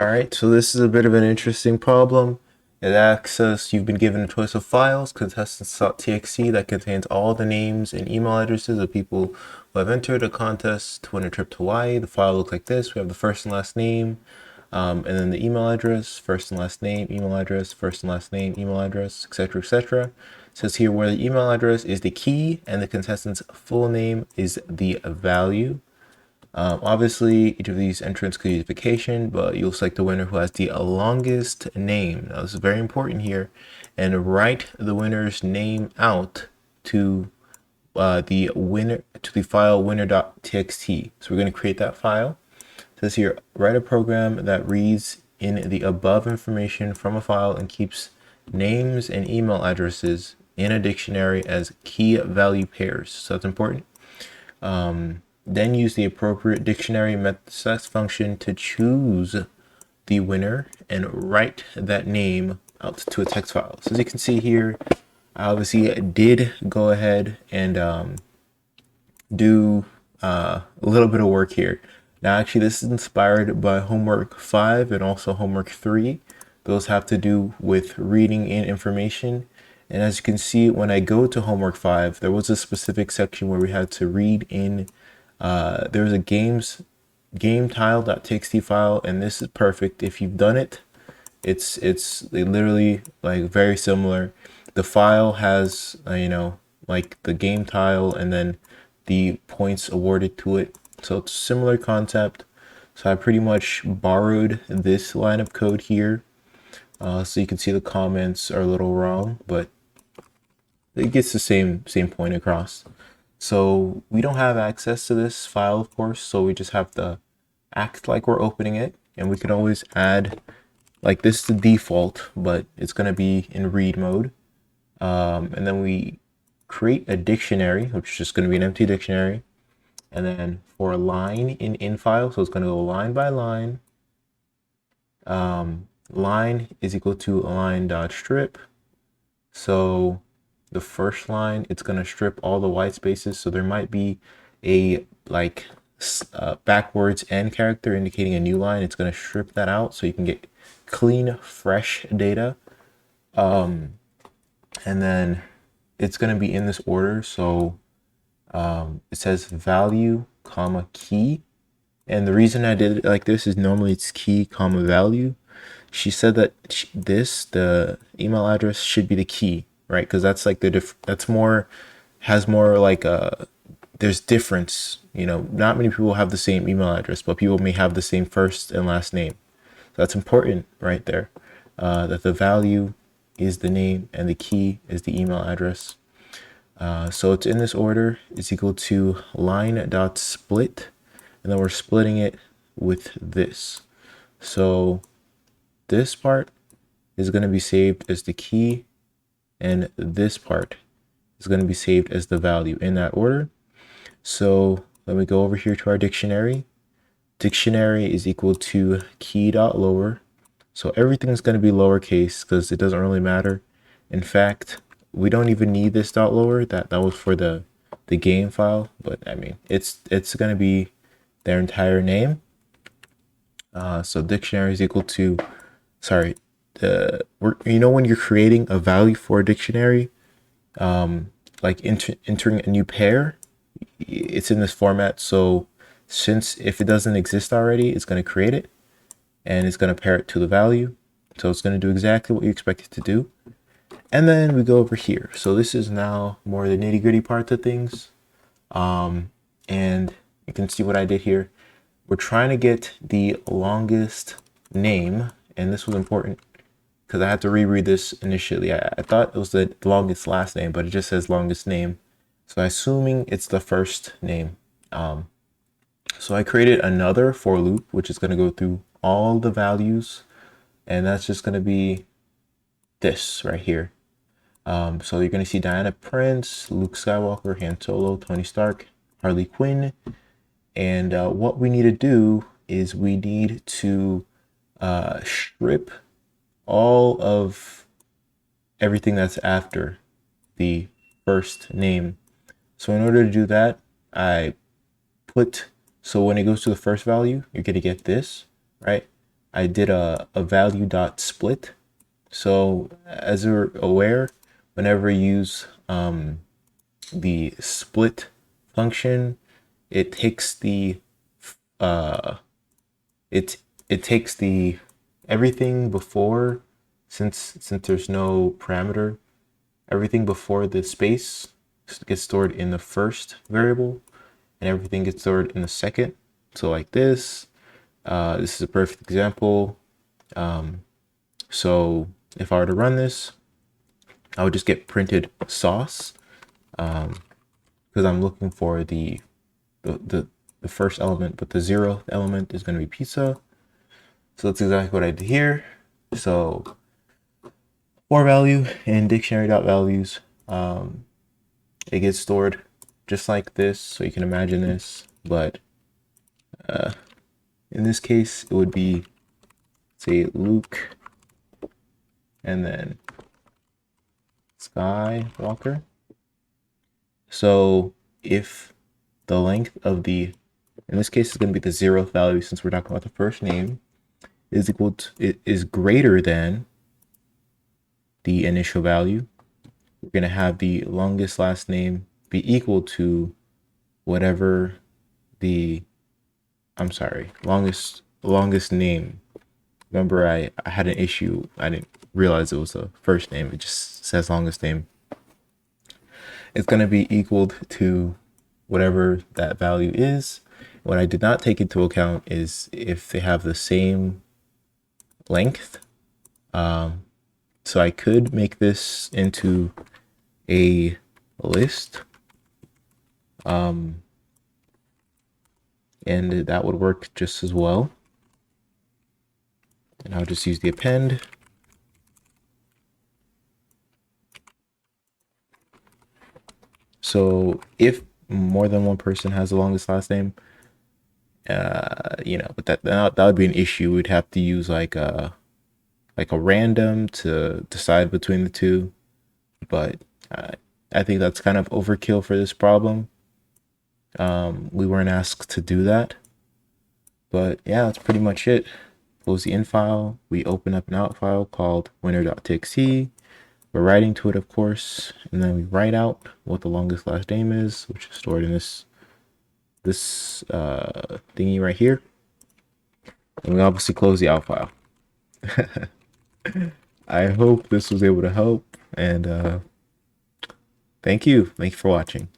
All right, so this is a bit of an interesting problem. It asks us, you've been given a choice of files, contestants.txt, that contains all the names and email addresses of people who have entered a contest to win a trip to Hawaii. The file looks like this. We have the first and last name, and then the email address, first and last name, email address, first and last name, email address, etc., etc. It says here where the email address is the key and the contestant's full name is the value. Obviously, each of these entrants could use vacation, but you'll select the winner who has the longest name. Now, this is very important here, and write the winner's name out to the winner to the file winner.txt. So we're going to create that file. It says here, write a program that reads in the above information from a file and keeps names and email addresses in a dictionary as key value pairs. So that's important. Then use the appropriate dictionary method function to choose the winner and write that name out to a text file. So as you can see here, I obviously did go ahead and do a little bit of work here. Now, actually, this is inspired by homework 5 and also homework 3. Those have to do with reading in information. And as you can see, when I go to homework 5, there was a specific section where we had to read in there's a game tile.txt file, and this is perfect. If you've done it, it's literally like very similar. The file has like the game tile and then the points awarded to it. So it's a similar concept. So I pretty much borrowed this line of code here. So you can see the comments are a little wrong, but it gets the same point across. So we don't have access to this file, of course, so we just have to act like we're opening it, and we can always add, like this is the default, but it's going to be in read mode. And then we create a dictionary, which is just going to be an empty dictionary. And then for a line in file, so it's going to go line by line. Line is equal to line.strip. So the first line, it's going to strip all the white spaces. So there might be a backwards end character indicating a new line. It's going to strip that out so you can get clean, fresh data. And then it's going to be in this order. So it says value, comma, key. And the reason I did it like this is normally it's key, comma, value. She said that the email address should be the key, right? Because that's like that's more, has more like there's difference. Not many people have the same email address, but people may have the same first and last name. So that's important right there. That the value is the name and the key is the email address. So it's in this order. It's equal to line.split, and then we're splitting it with this. So this part is going to be saved as the key, and this part is going to be saved as the value in that order. So let me go over here to our dictionary. Dictionary is equal to key.lower. So everything's going to be lowercase because it doesn't really matter. In fact, we don't even need this dot lower. That was for the game file, but I mean it's going to be their entire name. So dictionary is equal to, sorry, when you're creating a value for a dictionary, like entering a new pair, it's in this format. So since if it doesn't exist already, it's going to create it and it's going to pair it to the value. So it's going to do exactly what you expect it to do. And then we go over here. So this is now more the nitty gritty parts of things. And you can see what I did here. We're trying to get the longest name, and this was important because I had to reread this initially. I thought it was the longest last name, but it just says longest name. So I'm assuming it's the first name. So I created another for loop, which is going to go through all the values, and that's just going to be this right here. So you're going to see Diana Prince, Luke Skywalker, Han Solo, Tony Stark, Harley Quinn. And what we need to do is we need to strip all of everything that's after the first name. So in order to do that, so when it goes to the first value, you're going to get this, right? I did a value dot split. So as you're aware, whenever you use the split function, it takes the uh, it it takes the everything before, since there's no parameter, everything before the space gets stored in the first variable, and everything gets stored in the second. So like this is a perfect example. So if I were to run this, I would just get printed sauce, because I'm looking for the first element, but the 0th element is going to be pizza. So that's exactly what I did here. So for value and dictionary.values, it gets stored just like this. So you can imagine this, but in this case, it would be, say, Luke and then Skywalker. So if the length of in this case, it's going to be the 0th value, since we're talking about the first name, is equal to, it is greater than the initial value, we're going to have the longest last name be equal to whatever longest name. Remember, I had an issue. I didn't realize it was a first name. It just says longest name. It's going to be equaled to whatever that value is. What I did not take into account is if they have the same length. So I could make this into a list, and that would work just as well. And I'll just use the append. So if more than one person has the longest last name, but that would be an issue. We'd have to use like a random to decide between the two. But I think that's kind of overkill for this problem. We weren't asked to do that. But yeah, that's pretty much it. Close the in file. We open up an out file called winner.txt. We're writing to it, of course, and then we write out what the longest last name is, which is stored in this thingy right here. And we obviously close the out file. I hope this was able to help, and thank you for watching.